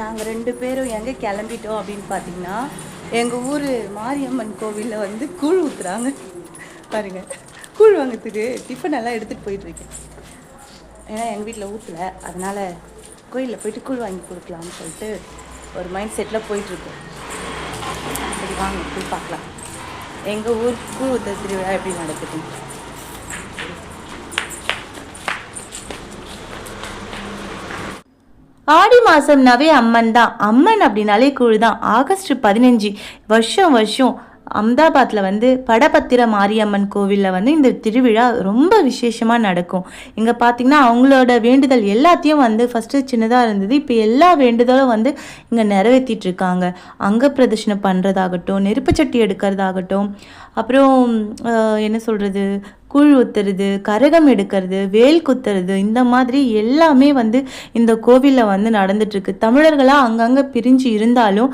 நாங்கள் 2 பேரும் எங்கே கிளம்பிட்டோம் அப்படின்னு பார்த்தீங்கன்னா, எங்கள் ஊர் மாரியம்மன் கோவிலில் வந்து கூழ் ஊற்றுறாங்க பாருங்க. கூழ் வாங்கிறதுக்கு டிஃபன் எல்லாம் எடுத்துகிட்டு போயிட்டுருக்கேன். ஏன்னா எங்கள் வீட்டில் ஊற்றல, அதனால் கோயிலில் போயிட்டு கூழ் வாங்கி கொடுக்கலான்னு சொல்லிட்டு ஒரு மைண்ட் செட்டில் போயிட்டுருக்கோம். சரி வாங்க போய் பார்க்கலாம் எங்கள் ஊர் கூழ் ஊற்றுற திருவிழா எப்படி நடக்குது. ஆடி மாதம்னாவே அம்மன் தான். அம்மன் அப்படின்னாலே கூழ் தான். ஆகஸ்ட் 15 வருஷம் வருஷம் அஹமதாபாத்தில் வந்து படபத்திர மாரியம்மன் கோவிலில் வந்து இந்த திருவிழா ரொம்ப விசேஷமாக நடக்கும். இங்கே பார்த்திங்கன்னா அவங்களோட வேண்டுதல் எல்லாத்தையும் வந்து ஃபஸ்ட்டு சின்னதாக இருந்தது, இப்போ எல்லா வேண்டுதலும் வந்து இங்கே நிறைவேற்றிட்டுருக்காங்க. அங்க பிரதர்ஷனம் பண்ணுறதாகட்டும், நெருப்புச்சட்டி எடுக்கிறதாகட்டும், அப்புறம் என்ன சொல்கிறது, கூழ் ஊற்றுறது, கரகம் எடுக்கிறது, வேல் குத்துறது, இந்த மாதிரி எல்லாமே வந்து இந்த கோவிலில் வந்து நடந்துட்டுருக்கு. தமிழர்களாக அங்கங்கே பிரிஞ்சு இருந்தாலும்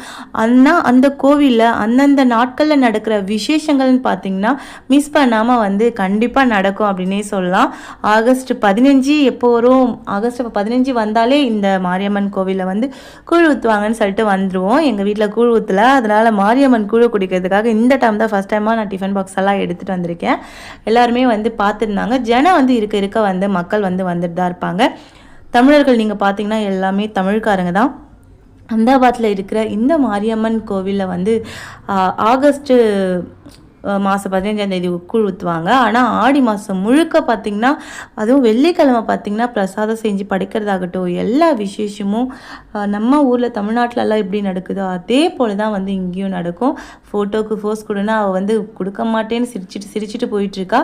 அந்த கோவிலில் அந்தந்த நாட்களில் நடக்கிற விசேஷங்கள்னு பார்த்திங்கன்னா மிஸ் பண்ணாமல் வந்து கண்டிப்பாக நடக்கும் அப்படின்னே சொல்லலாம். ஆகஸ்ட் 15 எப்போ வரும், ஆகஸ்ட் 15 வந்தாலே இந்த மாரியம்மன் கோவிலில் வந்து கூழ் ஊற்றுவாங்கன்னு சொல்லிட்டு வந்துடுவோம். எங்கள் வீட்டில் கூழ் ஊற்றலை, அதனால் மாரியம்மன் கூழ் குடிக்கிறதுக்காக இந்த டைம் தான் ஃபஸ்ட் டைமாக நான் டிஃபன் பாக்ஸ் எல்லாம் எடுத்துகிட்டு வந்திருக்கேன். எல்லாருமே வந்து பார்த்துருந்தாங்க. ஜனம் வந்து இருக்க வந்து மக்கள் வந்து வந்துட்டு தான் இருப்பாங்க. தமிழர்கள் நீங்கள் பார்த்தீங்கன்னா எல்லாமே தமிழ்காரங்க தான். அஹமதாபாத்தில் இருக்கிற இந்த மாரியம்மன் கோவிலில் வந்து ஆகஸ்ட்டு மாதம் 15ஆம் கூழ் ஊற்றுவாங்க. ஆனால் ஆடி மாதம் முழுக்க பார்த்திங்கன்னா, அதுவும் வெள்ளிக்கிழமை பார்த்திங்கன்னா பிரசாதம் செஞ்சு படைக்கிறதாகட்டும், எல்லா விசேஷமும் நம்ம ஊரில் தமிழ்நாட்டிலலாம் எப்படி நடக்குதோ அதே போல் தான் வந்து இங்கேயும் நடக்கும். ஃபோட்டோவுக்கு ஃபோர்ஸ் கொடுன்னா அவள் வந்து கொடுக்க மாட்டேன்னு சிரிச்சிட்டு போயிட்டுருக்கா.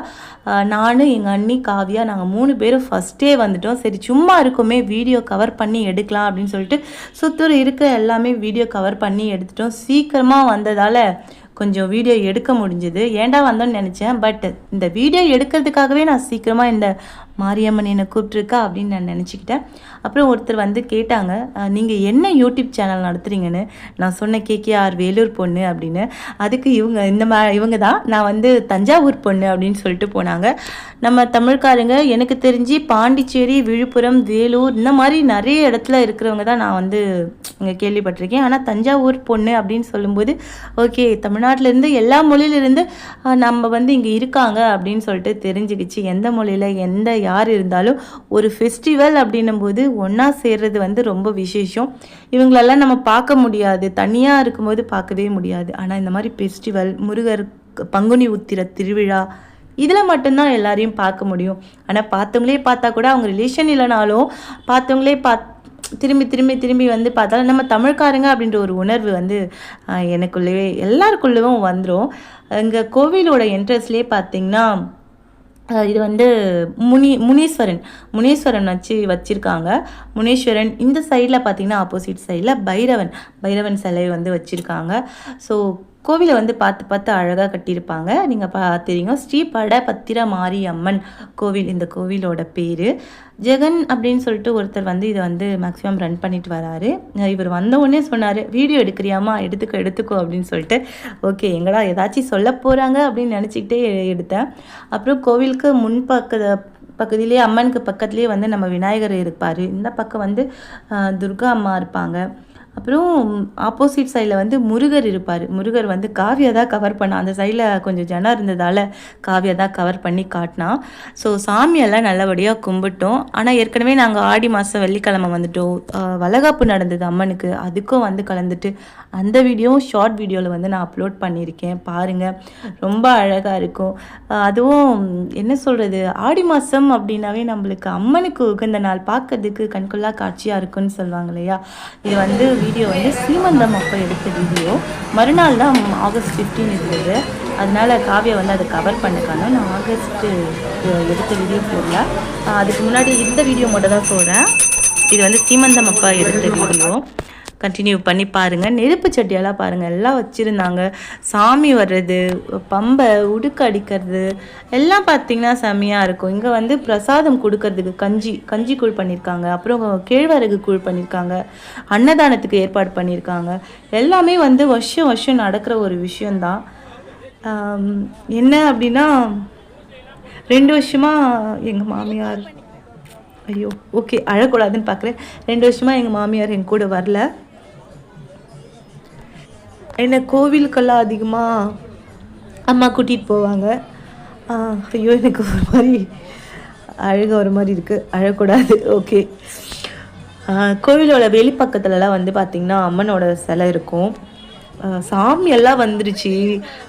நான், எங்கள் அண்ணி காவியா, நாங்கள் 3 பேரும் ஃபஸ்ட்டே வந்துட்டோம். சரி சும்மா இருக்குமே வீடியோ கவர் பண்ணி எடுக்கலாம் அப்படின்னு சொல்லிட்டு சுத்தூர் இருக்க எல்லாமே வீடியோ கவர் பண்ணி எடுத்துட்டோம். சீக்கிரமாக வந்ததால் கொஞ்சம் வீடியோ எடுக்க முடிஞ்சுது. ஏன்டா வந்தோன்னு நினச்சேன். பட் இந்த வீடியோ எடுக்கிறதுக்காகவே நான் சீக்கிரமாக இந்த மாரியம்மன் என்னை கூப்பிட்ருக்கா அப்படின்னு நான் நினச்சிக்கிட்டேன். அப்புறம் ஒருத்தர் வந்து கேட்டாங்க, நீங்கள் என்ன யூடியூப் சேனல் நடத்துகிறீங்கன்னு. நான் சொன்ன KKR வேலூர் பொண்ணு அப்படின்னு. அதுக்கு இவங்க தான் நான் வந்து தஞ்சாவூர் பொண்ணு அப்படின்னு சொல்லிட்டு போனாங்க. நம்ம தமிழ்காரங்க எனக்கு தெரிஞ்சு பாண்டிச்சேரி, விழுப்புரம், வேலூர் இந்த மாதிரி நிறைய இடத்துல இருக்கிறவங்க தான் நான் வந்து இங்கே கேள்விப்பட்டிருக்கேன். ஆனால் தஞ்சாவூர் பொண்ணு அப்படின்னு சொல்லும்போது ஓகே, தமிழ்நாட்டிலேருந்து எல்லா மொழியிலேருந்து நம்ம வந்து இங்கே இருக்காங்க அப்படின்னு சொல்லிட்டு தெரிஞ்சுக்கிச்சு. எந்த மொழியில் யார் இருந்தாலும் ஒரு ஃபெஸ்டிவல் அப்படின்னும் போது ஒன்றா சேர்றது வந்து ரொம்ப விசேஷம். இவங்களெல்லாம் நம்ம பார்க்க முடியாது, தனியாக இருக்கும்போது பார்க்கவே முடியாது. ஆனால் இந்த மாதிரி ஃபெஸ்டிவல், முருகர் பங்குனி உத்திர திருவிழா, இதில் மட்டும்தான் எல்லாரையும் பார்க்க முடியும். ஆனால் பார்த்தவங்களே பார்த்தா கூட அவங்க ரிலேஷன் இல்லைனாலும் பார்த்தவங்களே திரும்பி வந்து பார்த்தாலும் நம்ம தமிழ்காரங்க அப்படின்ற ஒரு உணர்வு வந்து எனக்குள்ளவே எல்லாருக்குள்ளவும் வந்துடும். இங்கே கோவிலோட என்ட்ரன்ஸ்லேயே பார்த்திங்கன்னா இது வந்து முனீஸ்வரன் வச்சுருக்காங்க. முனீஸ்வரன் இந்த சைடில் பார்த்திங்கன்னா ஆப்போசிட் சைடில் பைரவன் சிலை வந்து வச்சுருக்காங்க. ஸோ கோவிலை வந்து பார்த்து அழகாக கட்டியிருப்பாங்க. நீங்கள் பார்த்துறீங்க, ஸ்ரீ படபத்திர மாரியம்மன் கோவில் இந்த கோவிலோட பேர். ஜெகன் அப்படின்னு சொல்லிட்டு ஒருத்தர் வந்து இதை வந்து மேக்ஸிமம் ரன் பண்ணிட்டு வராரு. இவர் வந்தவுடனே சொன்னார், வீடியோ எடுக்கிறியாமா, எடுத்துக்கோ அப்படின்னு சொல்லிட்டு. ஓகே, எங்கடா ஏதாச்சும் சொல்ல போகிறாங்க அப்படின்னு நினச்சிக்கிட்டே எடுத்தேன். அப்புறம் கோவிலுக்கு பக்கத்துலேயே அம்மனுக்கு பக்கத்துலேயே வந்து நம்ம விநாயகர் இருப்பார். இந்த பக்கம் வந்து துர்கா அம்மா இருப்பாங்க. அப்புறம் ஆப்போசிட் சைடில் வந்து முருகர் இருப்பார். முருகர் வந்து காவியா தான் கவர் பண்ணா. அந்த சைடில் கொஞ்சம் ஜனம் இருந்ததால் காவியா தான் கவர் பண்ணி காட்டினா. ஸோ சாமியெல்லாம் நல்லபடியாக கும்பிட்டோம். ஆனால் ஏற்கனவே நாங்கள் ஆடி மாதம் வெள்ளிக்கிழமை வந்துட்டோம். வளகாப்பு நடந்தது அம்மனுக்கு, அதுக்கும் வந்து கலந்துட்டு அந்த வீடியோவும் ஷார்ட் வீடியோவில் வந்து நான் அப்லோட் பண்ணியிருக்கேன். பாருங்கள், ரொம்ப அழகாக இருக்கும். அதுவும் என்ன சொல்கிறது, ஆடி மாதம் அப்படின்னாவே நம்மளுக்கு அம்மனுக்கு உகந்த நாள், பார்க்கறதுக்கு கண்கொள்ளா காட்சியாக இருக்குன்னு சொல்லுவாங்க இல்லையா. இது வந்து வீடியோ வந்து சீமந்தம் அப்போ எடுத்த வீடியோ. மறுநாள் தான் ஆகஸ்ட் 15 இருந்தது. அதனால் காவியா வந்து அதை கவர் பண்ணிக்கானோ. நான் ஆகஸ்ட்டு எடுத்த வீடியோ போடல. அதுக்கு முன்னாடி இந்த வீடியோ மட்டும் தான் சொல்கிறேன். இது வந்து சீமந்தம் அப்போ எடுத்த வீடியோ. கண்டினியூ பண்ணி பாருங்கள். நெருப்பு சட்டியெல்லாம் பாருங்கள், எல்லாம் வச்சுருந்தாங்க. சாமி வர்றது, பம்பை, உடுக்கு அடிக்கிறது எல்லாம் பார்த்திங்கன்னா செம்மையாக இருக்கும். இங்கே வந்து பிரசாதம் கொடுக்கறதுக்கு கஞ்சி கூழ் பண்ணியிருக்காங்க. அப்புறம் கேழ்வரகு கூழ் பண்ணியிருக்காங்க. அன்னதானத்துக்கு ஏற்பாடு பண்ணியிருக்காங்க. எல்லாமே வந்து வருஷம் நடக்கிற ஒரு விஷயந்தான். என்ன அப்படின்னா 2 வருஷமாக எங்கள் மாமியார் ஐயோ ஓகே, அழக்கூடாதுன்னு பார்க்குறேன். 2 வருஷமாக எங்கள் மாமியார் என் கூட வரல. என்னை கோவிலுக்கெல்லாம் அதிகமாக அம்மா கூட்டிகிட்டு போவாங்க. ஐயோ எனக்கு ஒரு மாதிரி அழுக ஒரு மாதிரி இருக்குது, அழக்கூடாது. ஓகே, கோவிலோட வெளிப்பக்கத்துலலாம் வந்து பார்த்திங்கன்னா அம்மனோட சிலை இருக்கும். சாமி எல்லாம் வந்துருச்சு.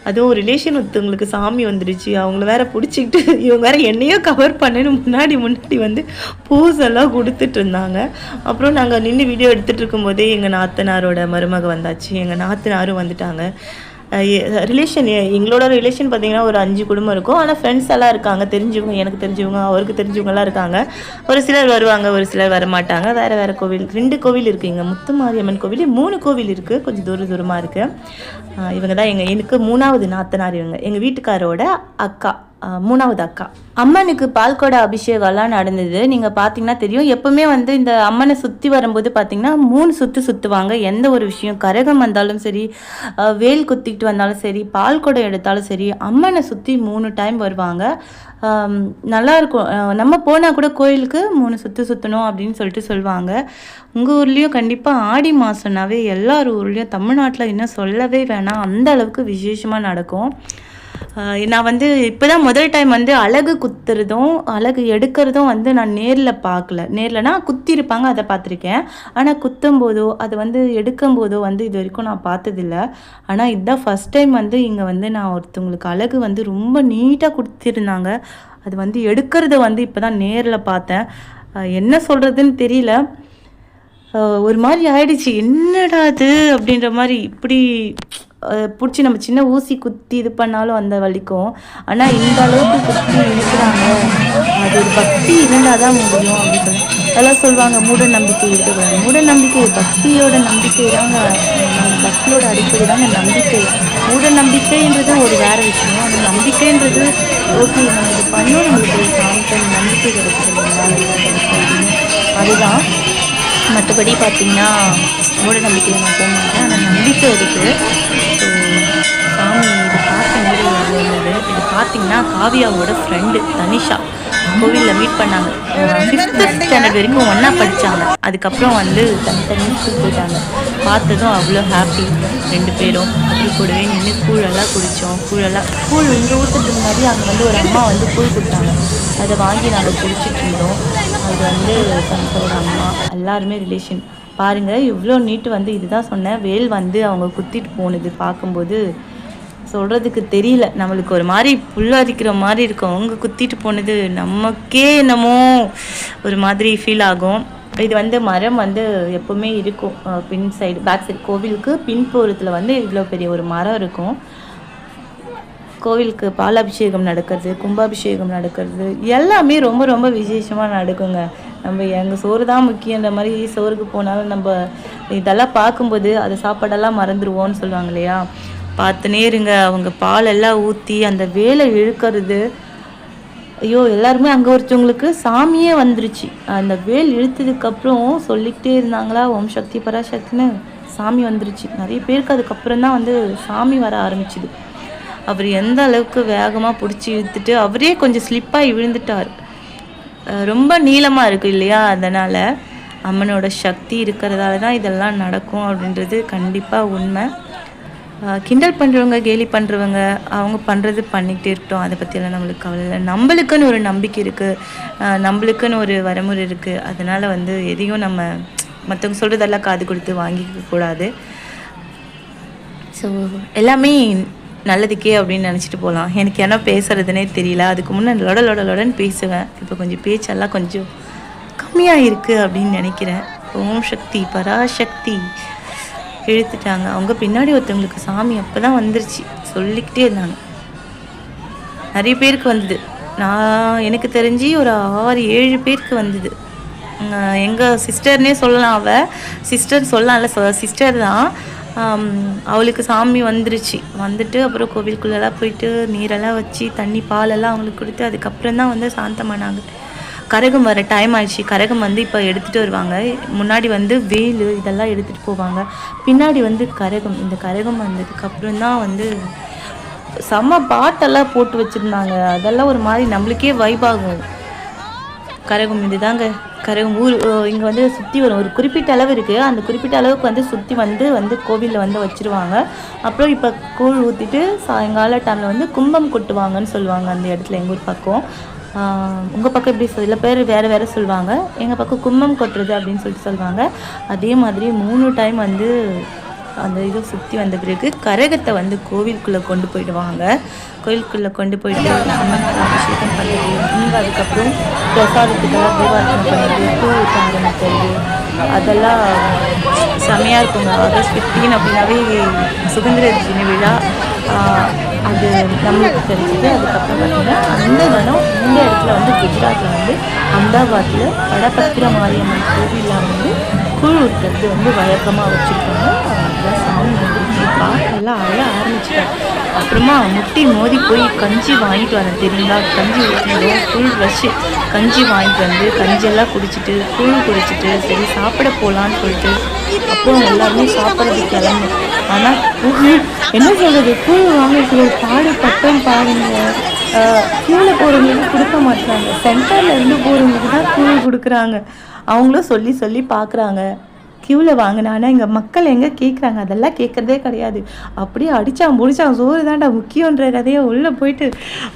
அதுவும் ரிலேஷன் ஒருத்தவங்களுக்கு சாமி வந்துருச்சு. அவங்கள வேற பிடிச்சிக்கிட்டு இவங்க வேற என்னையோ கவர் பண்ணேன்னு முன்னாடி வந்து பூஸ் எல்லாம் கொடுத்துட்டு இருந்தாங்க. அப்புறம் நாங்கள் நின்று வீடியோ எடுத்துகிட்டு இருக்கும்போதே எங்கள் நாத்தனாரோட மருமக வந்தாச்சு. எங்கள் நாத்தனாரும் வந்துட்டாங்க. ரிலேஷன் எங்களோட ரிலேஷன் பார்த்திங்கன்னா ஒரு 5 குடும்பம் இருக்கும். ஆனால் ஃப்ரெண்ட்ஸ் எல்லாம் இருக்காங்க, தெரிஞ்சவங்க, எனக்கு தெரிஞ்சவங்க, அவருக்கு தெரிஞ்சவங்கலாம் இருக்காங்க. ஒரு சிலர் வருவாங்க, ஒரு சிலர் வரமாட்டாங்க. வேறு கோவில் 2 கோவில் இருக்குது. இங்கே முத்துமாரியம்மன் கோவில் 3 கோவில் இருக்குது, கொஞ்சம் தூரமாக இருக்குது. இவங்க தான் எனக்கு 3வது நாத்தனார். இவங்க எங்கள் வீட்டுக்காரோட அக்கா, 3வது அக்கா. அம்மனுக்கு பால்கோட அபிஷேகம்லாம் நடந்தது. நீங்கள் பார்த்தீங்கன்னா தெரியும். எப்பவுமே வந்து இந்த அம்மனை சுற்றி வரும்போது பார்த்தீங்கன்னா 3 சுற்று சுற்றுவாங்க. எந்த ஒரு விஷயம், கரகம் வந்தாலும் சரி, வேல் குத்திக்கிட்டு வந்தாலும் சரி, பால்கோடம் எடுத்தாலும் சரி, அம்மனை சுற்றி 3 டைம் வருவாங்க. நல்லாயிருக்கும். நம்ம போனால் கூட கோயிலுக்கு 3 சுற்று சுற்றணும் அப்படின்னு சொல்லிட்டு சொல்லுவாங்க. உங்கள் ஊர்லேயும் கண்டிப்பாக ஆடி மாதம்னாவே எல்லார் ஊர்லேயும், தமிழ்நாட்டில் இன்னும் சொல்லவே வேணாம், அந்த அளவுக்கு விசேஷமாக நடக்கும். நான் வந்து இப்போ தான் முதல் டைம் வந்து அழகு குத்துறதும் அழகு எடுக்கிறதும் வந்து நான் நேரில் பார்க்கல. நேரில்னா குத்திருப்பாங்க, அதை பார்த்துருக்கேன். ஆனால் குத்தும் போதோ அது வந்து எடுக்கும் போதோ வந்து இது வரைக்கும் நான் பார்த்ததில்ல. ஆனால் இதுதான் ஃபஸ்ட் டைம் வந்து இங்கே வந்து நான் ஒருத்தவங்களுக்கு அழகு வந்து ரொம்ப நீட்டாக கொடுத்துருந்தாங்க. அது வந்து எடுக்கிறத வந்து இப்போ தான் நேரில் பார்த்தேன். என்ன சொல்கிறதுன்னு தெரியல. ஒரு மாதிரி ஆயிடுச்சு, என்னடா அது அப்படின்ற மாதிரி. இப்படி பிடிச்சி நம்ம சின்ன ஊசி குத்தி இது பண்ணாலும் அந்த வலிக்கும். ஆனால் இந்த அளவுக்கு குத்தி இருக்கிறாங்க, அது ஒரு பக்தி இருந்தால் தான் முடியும் அப்படின்னு சொல்லி எல்லாம் சொல்லுவாங்க. மூட நம்பிக்கை இருக்கக்கூடாது. மூட நம்பிக்கை, பக்தியோட நம்பிக்கை தாங்க, பக்தியோட அடிப்படை தாங்க நம்பிக்கை. மூட நம்பிக்கைன்றது ஒரு வேறு விஷயம். அந்த நம்பிக்கைன்றது ஓகே, நம்ம இது பண்ணோம், நம்மளுக்கு சாந்தம் நம்பிக்கை கிடைக்கிறது, அதுதான். மற்றபடி பார்த்திங்கன்னா மூட நம்பிக்கையில் நான் போக மாட்டேன், ஆனால் நம்பிக்கை இருக்குது. ஸோ சாமி இது பார்க்கும்போது இருந்தது. இது பார்த்திங்கன்னா காவியாவோட ஃப்ரெண்டு தனிஷா கோவிலில் மீட் பண்ணாங்க. 5th ஸ்டாண்டர்ட் வரைக்கும் ஒன்றா படித்தாங்க. அதுக்கப்புறம் வந்து தனித்தனி ஸ்கூல் போயிட்டாங்க. பார்த்ததும் அவ்வளோ ஹாப்பி 2 பேரும். அப்படி கூடவே நின்று கூழெல்லாம் குடித்தோம். கூழ் இங்கே ஊற்றுறதுக்கு முன்னாடி அங்கே வந்து ஒரு அம்மா வந்து கூழ் கொடுத்தாங்க. அதை வாங்கி நாங்கள் குடிச்சிட்டு இருந்தோம். அது வந்து தனித்தோட அம்மா, எல்லாருமே ரிலேஷன். பாருங்கள் இவ்வளோ நீட்டு வந்து இதுதான் சொன்னேன். வேல் வந்து அவங்க குத்திட்டு போனது பார்க்கும்போது சொல்கிறதுக்கு தெரியல. நம்மளுக்கு ஒரு மாதிரி புல்லரிக்கிற மாதிரி இருக்கும். அவங்க குத்திட்டு போனது நமக்கே என்னமோ ஒரு மாதிரி ஃபீல் ஆகும். இது வந்து மரம் வந்து எப்போவுமே இருக்கும். பின் சைடு, பேக் சைடு, கோவிலுக்கு பின்புறத்தில் வந்து இவ்வளோ பெரிய ஒரு மரம் இருக்கும். கோவிலுக்கு பாலாபிஷேகம் நடக்கிறது, கும்பாபிஷேகம் நடக்கிறது, எல்லாமே ரொம்ப ரொம்ப விசேஷமாக நடக்குங்க. நம்ம எங்கள் சோறு தான் முக்கியன்ற மாதிரி சோறுக்கு போனாலும் நம்ம இதெல்லாம் பார்க்கும்போது அது சாப்பாடெல்லாம் மறந்துடுவோன்னு சொல்லுவாங்க இல்லையா. பார்த்துனே இருங்க. அவங்க பாலெல்லாம் ஊற்றி அந்த வேலை இழுக்கிறது. ஐயோ, எல்லாருமே அங்கே ஒருத்தவங்களுக்கு சாமியே வந்துருச்சு. அந்த வேல் இழுத்ததுக்கப்புறம் சொல்லிக்கிட்டே இருந்தாங்களா, ஓம் சக்தி பராசக்தின்னு சாமி வந்துருச்சு. நிறைய பேருக்கு அதுக்கப்புறம் தான் வந்து சாமி வர ஆரம்பிச்சுது. அவர் எந்த அளவுக்கு வேகமாக பிடிச்சி இழுத்துட்டு அவரே கொஞ்சம் ஸ்லிப்பாகி விழுந்துட்டார். ரொம்ப நீளமாக இருக்குது இல்லையா, அதனால் அம்மனோட சக்தி இருக்கிறதால தான் இதெல்லாம் நடக்கும் அப்படின்றது கண்டிப்பாக உண்மை. கிண்டல் பண்ணுறவங்க, கேலி பண்ணுறவங்க, அவங்க பண்ணுறது பண்ணிக்கிட்டே இருக்கட்டும். அதை பற்றியெல்லாம் நம்மளுக்கு கவலை இல்லை. நம்மளுக்குன்னு ஒரு நம்பிக்கை இருக்குது, நம்மளுக்குன்னு ஒரு வரமுறை இருக்குது. அதனால் வந்து எதையும் நம்ம மற்றவங்க சொல்கிறதெல்லாம் காது கொடுத்து வாங்கிக்க கூடாது. ஸோ எல்லாமே நல்லதுக்கே அப்படின்னு நினச்சிட்டு போகலாம். எனக்கு என்ன பேசுகிறதுனே தெரியல. அதுக்கு முன்னே லொடன்னு பேசுவேன். இப்போ கொஞ்சம் பேச்செல்லாம் கொஞ்சம் கம்மியாக இருக்குது அப்படின்னு நினைக்கிறேன். ஓம் சக்தி பராசக்தி இழுத்துட்டாங்க. அவங்க பின்னாடி ஒருத்தவங்களுக்கு சாமி அப்போ தான் வந்துருச்சு, சொல்லிக்கிட்டே இருந்தாங்க. நிறைய பேருக்கு வந்தது. எனக்கு தெரிஞ்சு ஒரு 6-7 பேருக்கு வந்தது. எங்கள் சிஸ்டர்னே சொல்லலாம். அவள் சிஸ்டர் சொல்லலாம்ல, சிஸ்டர் தான். அவளுக்கு சாமி வந்துருச்சு. வந்துட்டு அப்புறம் கோவிலுக்குள்ளெல்லாம் போயிட்டு நீரெல்லாம் வச்சு தண்ணி பாலெல்லாம் அவங்களுக்கு கொடுத்து அதுக்கப்புறம் தான் வந்து சாந்தமானாங்க. கரகம் வர டைம் ஆயிடுச்சு. கரகம் வந்து இப்போ எடுத்துகிட்டு வருவாங்க. முன்னாடி வந்து வேலு இதெல்லாம் எடுத்துகிட்டு போவாங்க. பின்னாடி வந்து கரகம். இந்த கரகம் வந்ததுக்கப்புறம் தான் வந்து செம்ம பாட்டெல்லாம் போட்டு வச்சுருந்தாங்க. அதெல்லாம் ஒரு மாதிரி நம்மளுக்கே வைப் ஆகும். கரகம் இதுதாங்க கரகம் ஊர் இங்கே வந்து சுற்றி வரும். ஒரு குறிப்பிட்ட அளவு இருக்குது. அந்த குறிப்பிட்ட அளவுக்கு வந்து சுற்றி வந்து கோவிலில் வந்து வச்சுருவாங்க. அப்புறம் இப்போ கூழ் ஊற்றிட்டு சாயங்கால டைமில் வந்து கும்பம் கொட்டுவாங்கன்னு சொல்லுவாங்க அந்த இடத்துல, எங்கள் ஊர் பக்கம். உங்கள் பக்கம் எப்படி சில பேர் வேறு சொல்லுவாங்க. எங்கள் பக்கம் கும்பம் கொட்டுறது அப்படின்னு சொல்லிட்டு சொல்லுவாங்க. அதே மாதிரி 3 டைம் வந்து அந்த இதை சுற்றி வந்த பிறகு கரகத்தை வந்து கோவிலுக்குள்ளே கொண்டு போயிடுவாங்க. கோயிலுக்குள்ளே கொண்டு போயிட்டு அம்மனுக்கு அபிஷேகம் பண்ணுறது, இங்கே அதுக்கப்புறம் பிரசாதத்துக்கெல்லாம் தீபார்த்தனை பண்ணுறது, பூ ஊற்ற ஆரம்பிக்கிறது, அதெல்லாம் செம்மையாக இருக்குங்க. ஆகஸ்ட் 15 அப்படின்னாவே சுதந்திர தின விழா. அது நம்மளுக்கு தெரிஞ்சது. அதுக்கப்புறம் பார்த்திங்கன்னா அந்த தினம் இந்த இடத்துல வந்து குஜராத்தில் வந்து அஹமதாபாத்தில் படபத்திர மாரியம்மன் கோவிலில் வந்து கூழ் ஊற்றுறது வந்து வழக்கமாக வச்சுருக்காங்க. அதெல்லாம் சாமி வந்து பாட்டெல்லாம் அழ ஆரம்பிச்சிட்டாங்க. அப்புறமா முட்டி மோதி போய் கஞ்சி வாங்கிட்டு வரேன் தெரியுங்களா. கஞ்சி ஊற்றிடும் கூழ் வச்சு கஞ்சி வாங்கிட்டு வந்து கஞ்சியெல்லாம் குடிச்சிட்டு கூழ் குடிச்சிட்டு சரி சாப்பிட போகலான்னு சொல்லிட்டு அப்புறம் எல்லாருமே சாப்பிட்றதுக்கு கிளம்பு. ஆனால் என்ன சொல்கிறது, கூழ் வாங்கிட்டு பாடு பட்டம் பாருங்க. கீழே போகிறவங்களுக்கு கொடுக்க மாட்டாங்க, சென்டரில் இருந்து போகிறவங்களுக்கு தான் கூழ் கொடுக்குறாங்க. அவங்களும் சொல்லி சொல்லி பார்க்குறாங்க க்யூவில் வாங்கினா. ஆனால் இங்கே மக்கள் எங்கே கேட்குறாங்க, அதெல்லாம் கேட்குறதே கிடையாது. அப்படியே அடித்தான் முடிச்சான் சோறு தாண்டா முக்கியன்ற கதையை உள்ளே போயிட்டு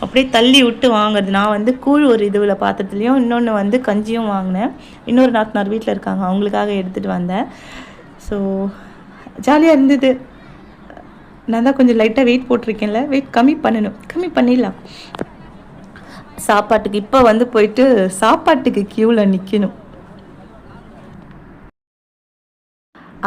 அப்படியே தள்ளி விட்டு வாங்குறது. நான் வந்து கூழ் ஒரு இதுவில் பாத்திரத்துலேயும் இன்னொன்று வந்து கஞ்சியும் வாங்கினேன். இன்னொரு நாத்தனார் வீட்டில் இருக்காங்க, அவங்களுக்காக எடுத்துகிட்டு வந்தேன். ஸோ ஜாலியாக இருந்தது. நான் தான் கொஞ்சம் லைட்டாக வெயிட் போட்டிருக்கேன்ல, வெயிட் கம்மி பண்ணிடலாம். சாப்பாட்டுக்கு இப்போ வந்து போயிட்டு சாப்பாட்டுக்கு க்யூவில் நிற்கணும்.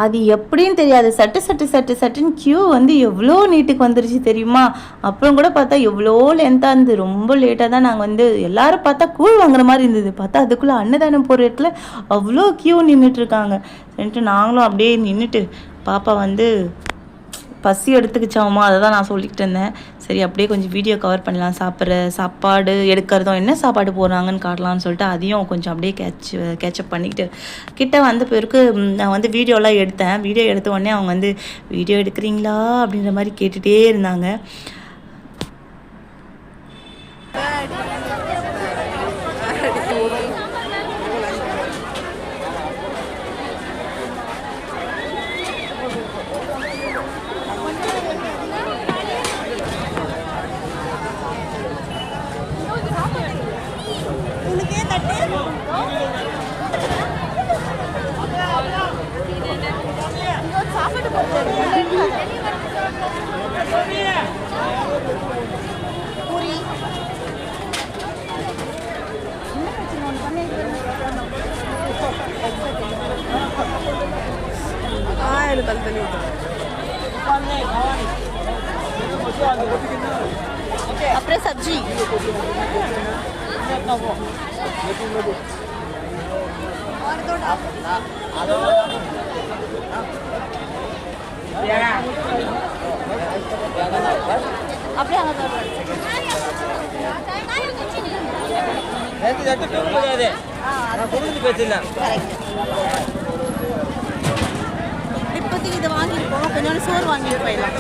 அது எப்படின்னு தெரியாது, சட்டுன்னு க்யூ வந்து எவ்வளோ நீட்டுக்கு வந்துருச்சு தெரியுமா. அப்புறம் கூட பார்த்தா எவ்வளோ லென்த்தாக இருந்தது. ரொம்ப லேட்டாக தான் நாங்கள் வந்து எல்லோரும் பார்த்தா கூழ் வாங்குற மாதிரி இருந்தது. பார்த்தா அதுக்குள்ளே அன்னதானம் போகிற இடத்துல அவ்வளோ க்யூ நின்றுட்டுருக்காங்க. சரின்ட்டு நாங்களும் அப்படியே நின்றுட்டு பாப்பா வந்து பசி எடுத்துக்கிச்சாமா, அதை தான் நான் சொல்லிக்கிட்டு இருந்தேன். சரி அப்படியே கொஞ்சம் வீடியோ கவர் பண்ணலாம், சாப்பாடு எடுக்கிறதும் என்ன சாப்பாடு போடுறாங்கன்னு காட்டலான்னு சொல்லிட்டு அதையும் கொஞ்சம் அப்படியே கேட்சப் பண்ணிக்கிட்டு கிட்ட வந்த பிறகு நான் வந்து வீடியோலாம் எடுத்தேன். வீடியோ எடுத்த உடனே அவங்க வந்து வீடியோ எடுக்கிறீங்களா அப்படின்ற மாதிரி கேட்டுகிட்டே இருந்தாங்க. après sabji அப்படியே அங்க இப்போதைக்கு இதை வாங்கியிருக்கோம், கொஞ்சோண்டு சோறு வாங்கிட்டு போயிடலாம்.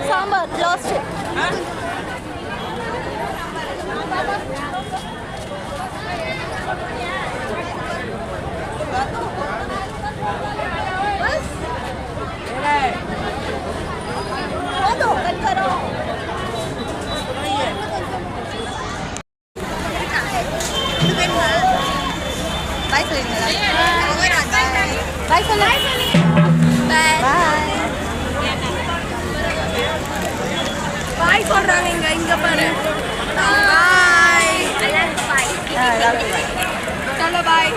சாம்பார் லாஸ்ட். பாய் சொல்லுங்க. பாய் சொல்லு. பாய் சொல்றாங்க. இங்க பாரு. பாய். चलो बाय.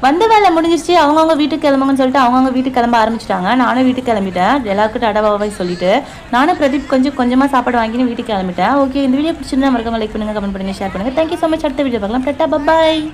வந்த வேலை முடிஞ்சிருச்சு. அவங்கவுங்க வீட்டுக்கு கிளம்புங்கன்னு சொல்லிட்டு அவங்கவுங்க வீட்டுக்கு கிளம்ப ஆரம்பிச்சிட்டாங்க. நானும் வீட்டுக்கு கிளம்பிட்டேன். எல்லாருக்கும் டடாவாய் சொல்லிட்டு நானும் பிரதீப் கொஞ்சமாக சாப்பாடு வாங்கின்னு வீட்டுக்கு கிளம்பிட்டேன். ஓகே, இந்த வீடியோ பிடிச்சிருந்தா மறக்காம லைக் பண்ணுங்க, கமெண்ட் பண்ணுங்க, ஷேர் பண்ணுங்க. Thank you so much. அடுத்த வீடியோ பார்க்கலாம். டாடா, பை.